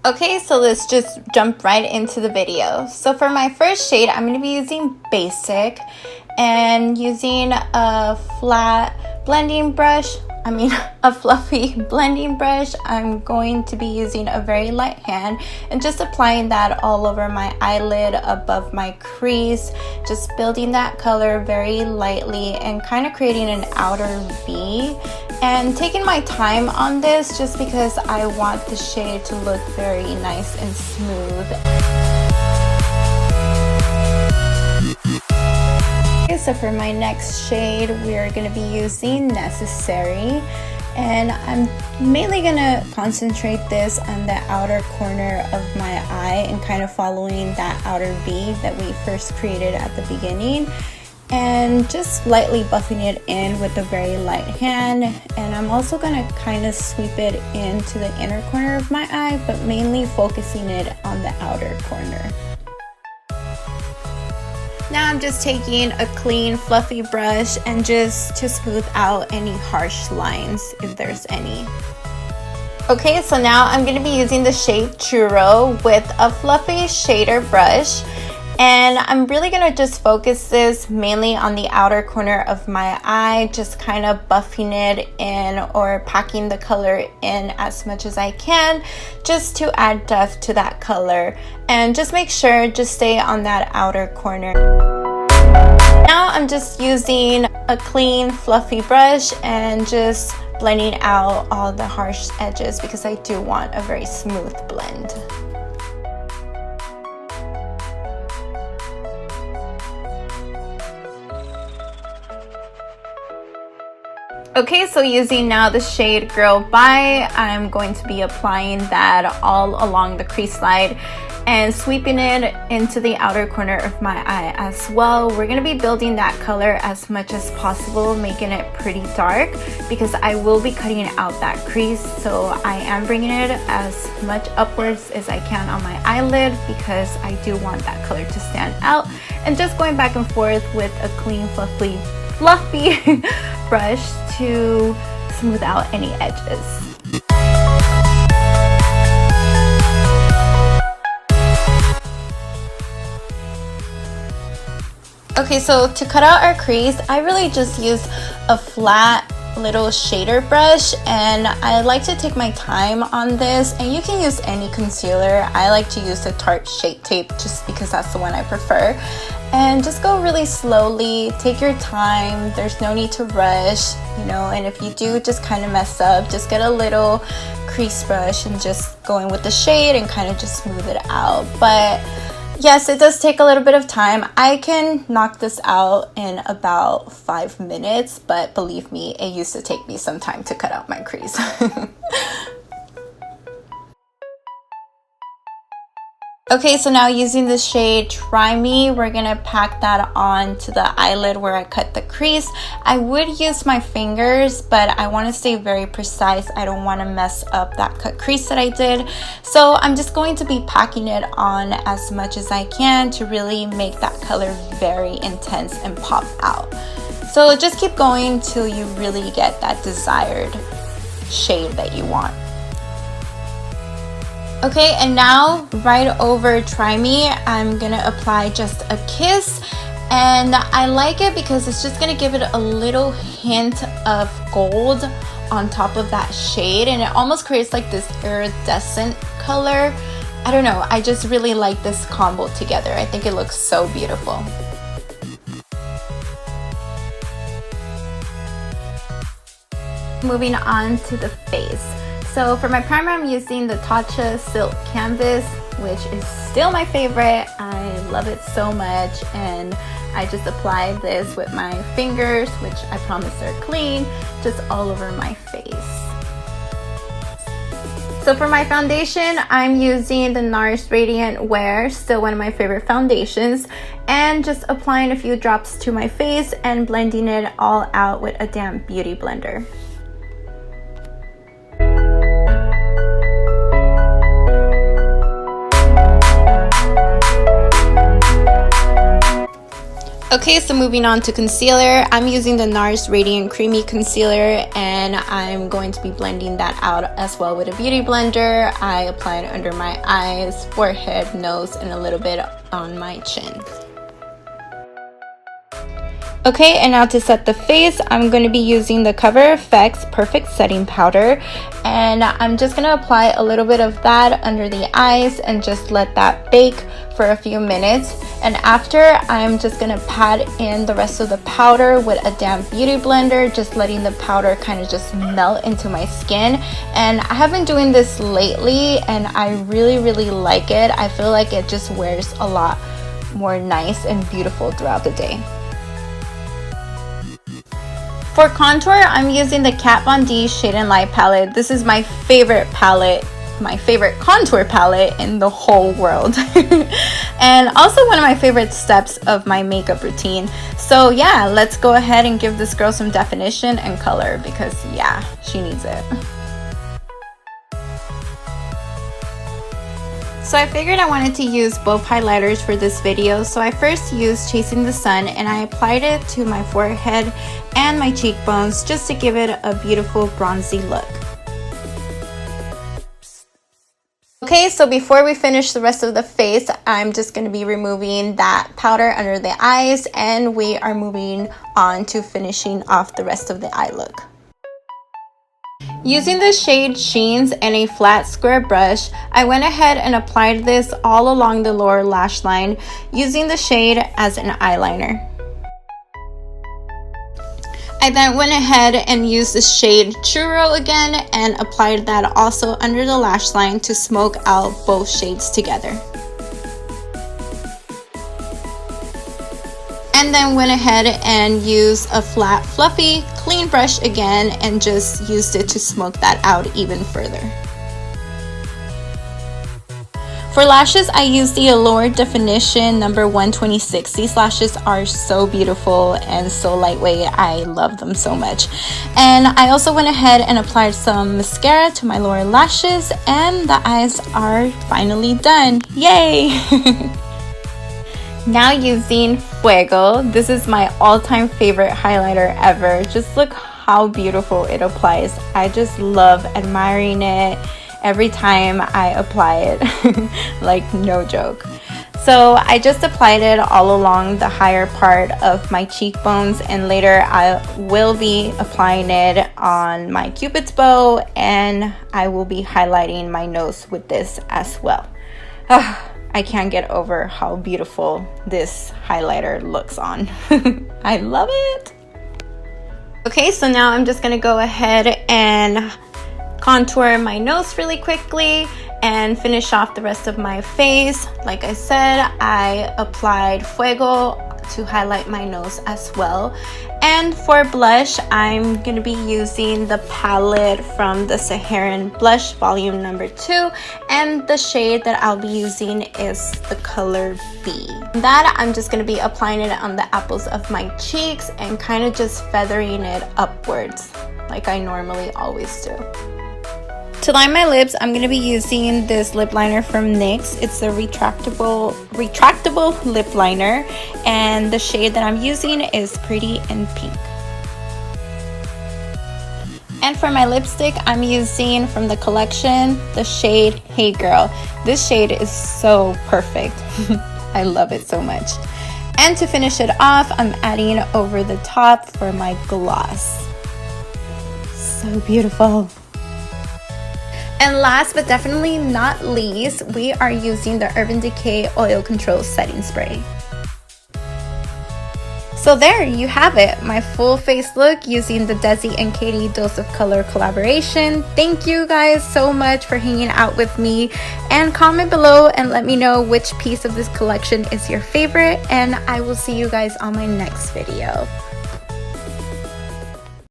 Okay, so let's just jump right into the video. So for my first shade, I'm going to be using Basic and using a flat blending brush. A fluffy blending brush. I'm going to be using a very light hand and just applying that all over my eyelid, above my crease, just building that color very lightly and kind of creating an outer V, and taking my time on this just because I want the shade to look very nice and smooth. So for my next shade, we are going to be using Necessary, and I'm mainly going to concentrate this on the outer corner of my eye and kind of following that outer V that we first created at the beginning, and just lightly buffing it in with a very light hand. And I'm also going to kind of sweep it into the inner corner of my eye, but mainly focusing it on the outer corner. Now I'm just taking a clean fluffy brush and just to smooth out any harsh lines if there's any. Okay, so now I'm going to be using the shade Churro with a fluffy shader brush, and I'm really going to just focus this mainly on the outer corner of my eye, just kind of buffing it in or packing the color in as much as I can just to add depth to that color, and just make sure just stay on that outer corner. Now I'm just using a clean fluffy brush and just blending out all the harsh edges because I do want a very smooth blend. Okay, so using now the shade Girl Bye, I'm going to be applying that all along the crease line and sweeping it into the outer corner of my eye as well. We're going to be building that color as much as possible, making it pretty dark because I will be cutting out that crease. So I am bringing it as much upwards as I can on my eyelid because I do want that color to stand out, and just going back and forth with a clean fluffy brush to smooth out any edges. Okay, so to cut out our crease, I really just use a flat little shader brush, and I like to take my time on this, and you can use any concealer. I like to use the Tarte Shape Tape just because that's the one I prefer, and just go really slowly, take your time. There's no need to rush, and if you do just kind of mess up, just get a little crease brush and just go in with the shade and kind of just smooth it out. But yes, it does take a little bit of time. I can knock this out in about 5 minutes, but believe me, it used to take me some time to cut out my crease. Okay, so now using the shade Try Me, we're gonna pack that on to the eyelid where I cut the crease. I would use my fingers, but I want to stay very precise. I don't want to mess up that cut crease that I did. So I'm just going to be packing it on as much as I can to really make that color very intense and pop out. So just keep going till you really get that desired shade that you want. Okay, and now right over Try Me, I'm gonna apply just a kiss, and I like it because it's just gonna give it a little hint of gold on top of that shade, and it almost creates like this iridescent color. I don't know, I just really like this combo together. I think it looks so beautiful. Moving on to the face. So for my primer, I'm using the Tatcha Silk Canvas, which is still my favorite. I love it so much, and I just apply this with my fingers, which I promise are clean, just all over my face. So for my foundation, I'm using the NARS Radiant Wear, still one of my favorite foundations, and just applying a few drops to my face and blending it all out with a damp beauty blender. Okay, so moving on to concealer, I'm using the NARS Radiant Creamy Concealer, and I'm going to be blending that out as well with a beauty blender. I apply it under my eyes, forehead, nose, and a little bit on my chin. Okay, and now to set the face, I'm going to be using the Cover FX Perfect Setting Powder, and I'm just going to apply a little bit of that under the eyes and just let that bake for a few minutes. And after, I'm just going to pat in the rest of the powder with a damp beauty blender, just letting the powder kind of just melt into my skin. And I have been doing this lately, and I really like it. I feel like it just wears a lot more nice and beautiful throughout the day. For contour, I'm using the Kat Von D Shade and Light palette. This is my favorite palette, my favorite contour palette in the whole world. And also one of my favorite steps of my makeup routine. So yeah, let's go ahead and give this girl some definition and color, because yeah, she needs it. So I figured I wanted to use both highlighters for this video, so I first used Chasing the Sun and I applied it to my forehead and my cheekbones just to give it a beautiful bronzy look. Okay, so before we finish the rest of the face, I'm just going to be removing that powder under the eyes, and we are moving on to finishing off the rest of the eye look. Using the shade Sheens and a flat square brush, I went ahead and applied this all along the lower lash line using the shade as an eyeliner. I then went ahead and used the shade Churro again and applied that also under the lash line to smoke out both shades together. And then went ahead and used a flat, fluffy, clean brush again and just used it to smoke that out even further. For lashes, I used the Allure Definition number 126. These lashes are so beautiful and so lightweight. I love them so much. And I also went ahead and applied some mascara to my lower lashes, and the eyes are finally done. Yay! Now using Fuego. This is my all-time favorite highlighter ever. Just look how beautiful it applies. I just love admiring it every time I apply it. Like, no joke. So I just applied it all along the higher part of my cheekbones, and later I will be applying it on my Cupid's bow, and I will be highlighting my nose with this as well. I can't get over how beautiful this highlighter looks on. I love it. Okay, so now I'm just gonna go ahead and contour my nose really quickly and finish off the rest of my face. Like I said, I applied Fuego to highlight my nose as well. And for blush, I'm going to be using the palette from the Saharan Blush Volume number 2, and the shade that I'll be using is the color B. That I'm just going to be applying it on the apples of my cheeks and kind of just feathering it upwards like I normally always do. To line my lips, I'm going to be using this lip liner from NYX. It's a retractable lip liner, and the shade that I'm using is Pretty in Pink. And for my lipstick, I'm using from the collection the shade Hey Girl. This shade is so perfect. I love it so much. And to finish it off, I'm adding over the top for my gloss. So beautiful. And last but definitely not least, we are using the Urban Decay Oil Control Setting Spray. So there you have it, my full face look using the Desi and Katy Dose of Color collaboration. Thank you guys so much for hanging out with me, and comment below and let me know which piece of this collection is your favorite, and I will see you guys on my next video.